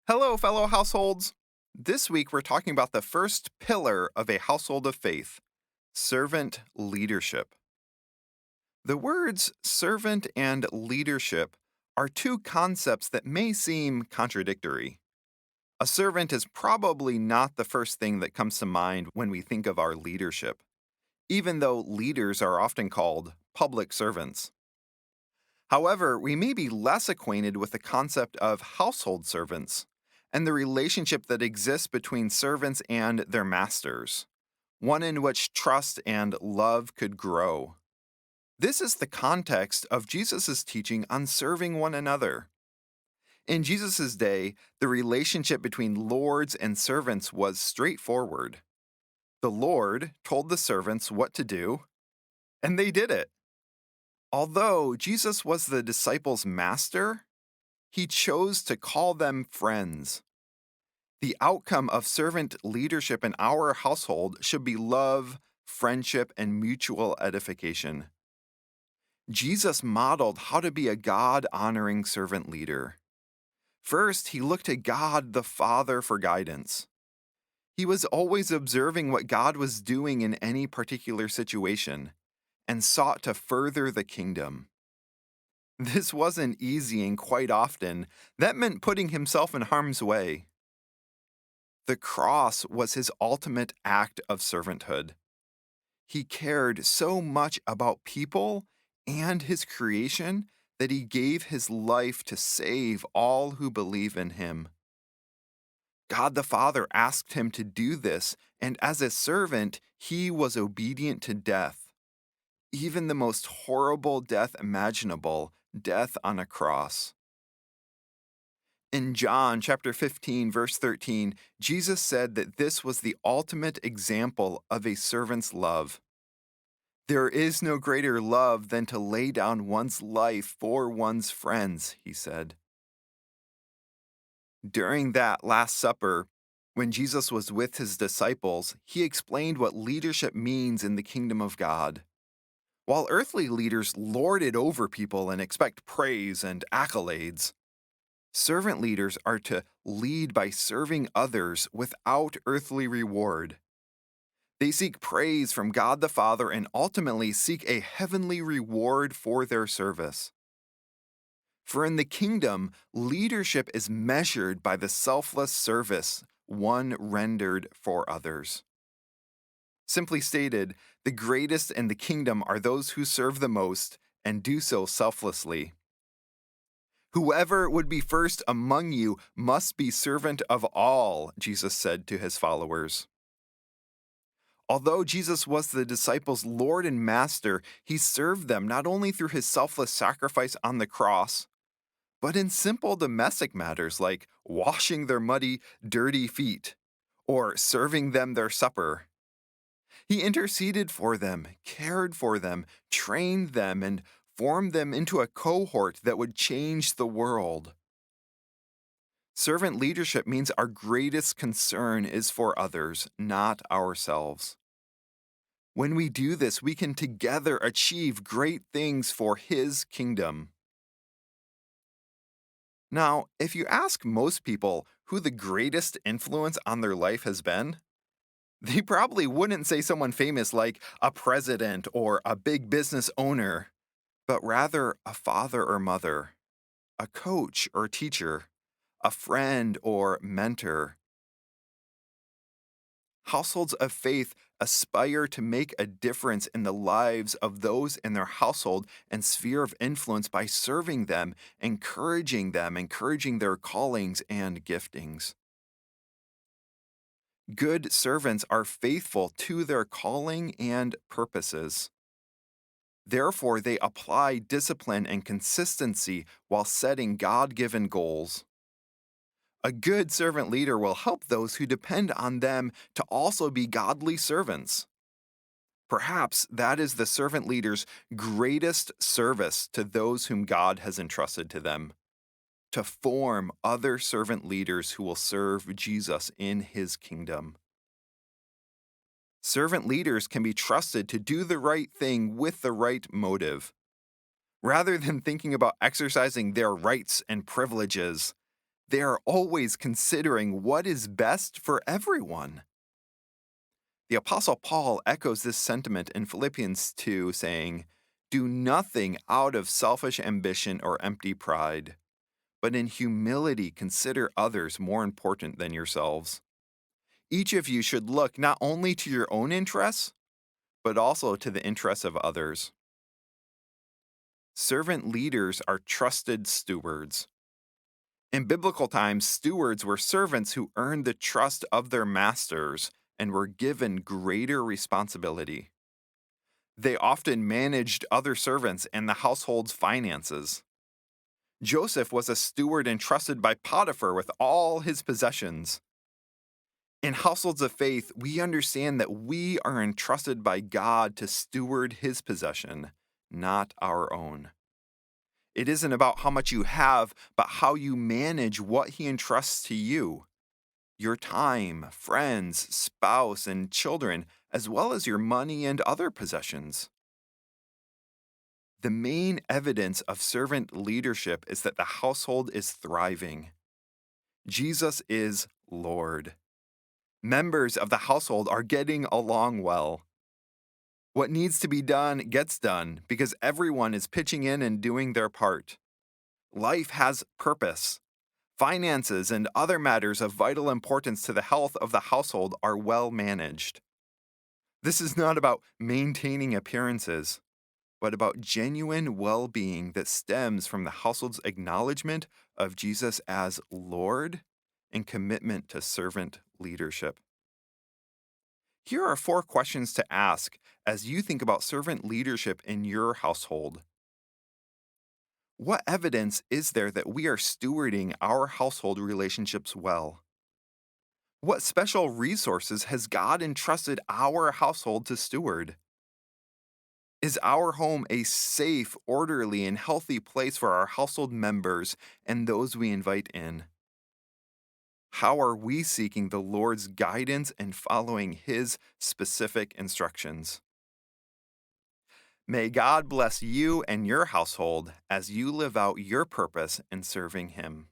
Hello, fellow households. This week we're talking about the first pillar of a household of faith servant leadership. The words servant and leadership are two concepts that may seem contradictory. A servant is probably not the first thing that comes to mind when we think of our leadership, even though leaders are often called public servants. However, we may be less acquainted with the concept of household servants and the relationship that exists between servants and their masters, one in which trust and love could grow. This is the context of Jesus' teaching on serving one another. In Jesus' day, the relationship between lords and servants was straightforward. The Lord told the servants what to do, and they did it. Although Jesus was the disciples' master, he chose to call them friends. The outcome of servant leadership in our household should be love, friendship, and mutual edification. Jesus modeled how to be a God honoring servant leader. First, he looked to God the Father for guidance. He was always observing what God was doing in any particular situation and sought to further the kingdom. This wasn't easy, and quite often, that meant putting himself in harm's way. The cross was his ultimate act of servanthood. He cared so much about people and his creation that he gave his life to save all who believe in him. God the Father asked him to do this, and as a servant, he was obedient to death, even the most horrible death imaginable, death on a cross. In John chapter 15, verse 13, Jesus said that this was the ultimate example of a servant's love. There is no greater love than to lay down one's life for one's friends, he said. During that Last Supper, when Jesus was with his disciples, he explained what leadership means in the kingdom of God. While earthly leaders lord it over people and expect praise and accolades, servant leaders are to lead by serving others without earthly reward. They seek praise from God the Father and ultimately seek a heavenly reward for their service. For in the kingdom, leadership is measured by the selfless service one rendered for others. Simply stated, the greatest in the kingdom are those who serve the most and do so selflessly. Whoever would be first among you must be servant of all, Jesus said to his followers. Although Jesus was the disciples' Lord and Master, he served them not only through his selfless sacrifice on the cross, but in simple domestic matters like washing their muddy, dirty feet or serving them their supper. He interceded for them, cared for them, trained them, and formed them into a cohort that would change the world. Servant leadership means our greatest concern is for others, not ourselves. When we do this, we can together achieve great things for His kingdom. Now, if you ask most people who the greatest influence on their life has been, they probably wouldn't say someone famous like a president or a big business owner, but rather a father or mother, a coach or teacher, a friend or mentor. Households of faith aspire to make a difference in the lives of those in their household and sphere of influence by serving them, encouraging their callings and giftings. Good servants are faithful to their calling and purposes. Therefore, they apply discipline and consistency while setting God given goals. A good servant leader will help those who depend on them to also be godly servants. Perhaps that is the servant leader's greatest service to those whom God has entrusted to them, to form other servant leaders who will serve Jesus in his kingdom. Servant leaders can be trusted to do the right thing with the right motive. Rather than thinking about exercising their rights and privileges, They are always considering what is best for everyone. The Apostle Paul echoes this sentiment in Philippians 2, saying, "Do nothing out of selfish ambition or empty pride, but in humility consider others more important than yourselves. Each of you should look not only to your own interests, but also to the interests of others." Servant leaders are trusted stewards. In biblical times, stewards were servants who earned the trust of their masters and were given greater responsibility. They often managed other servants and the household's finances. Joseph was a steward entrusted by Potiphar with all his possessions. In households of faith, we understand that we are entrusted by God to steward his possession, not our own. It isn't about how much you have, but how you manage what he entrusts to you: your time, friends, spouse, and children, as well as your money and other possessions. The main evidence of servant leadership is that the household is thriving. Jesus is Lord. Members of the household are getting along well. What needs to be done gets done because everyone is pitching in and doing their part. Life has purpose. Finances and other matters of vital importance to the health of the household are well managed. This is not about maintaining appearances, but about genuine well being that stems from the household's acknowledgement of Jesus as Lord and commitment to servant leadership. Here are 4 questions to ask as you think about servant leadership in your household. What evidence is there that we are stewarding our household relationships well? What special resources has God entrusted our household to steward? Is our home a safe, orderly, and healthy place for our household members and those we invite in? How are we seeking the Lord's guidance and following His specific instructions? May God bless you and your household as you live out your purpose in serving Him.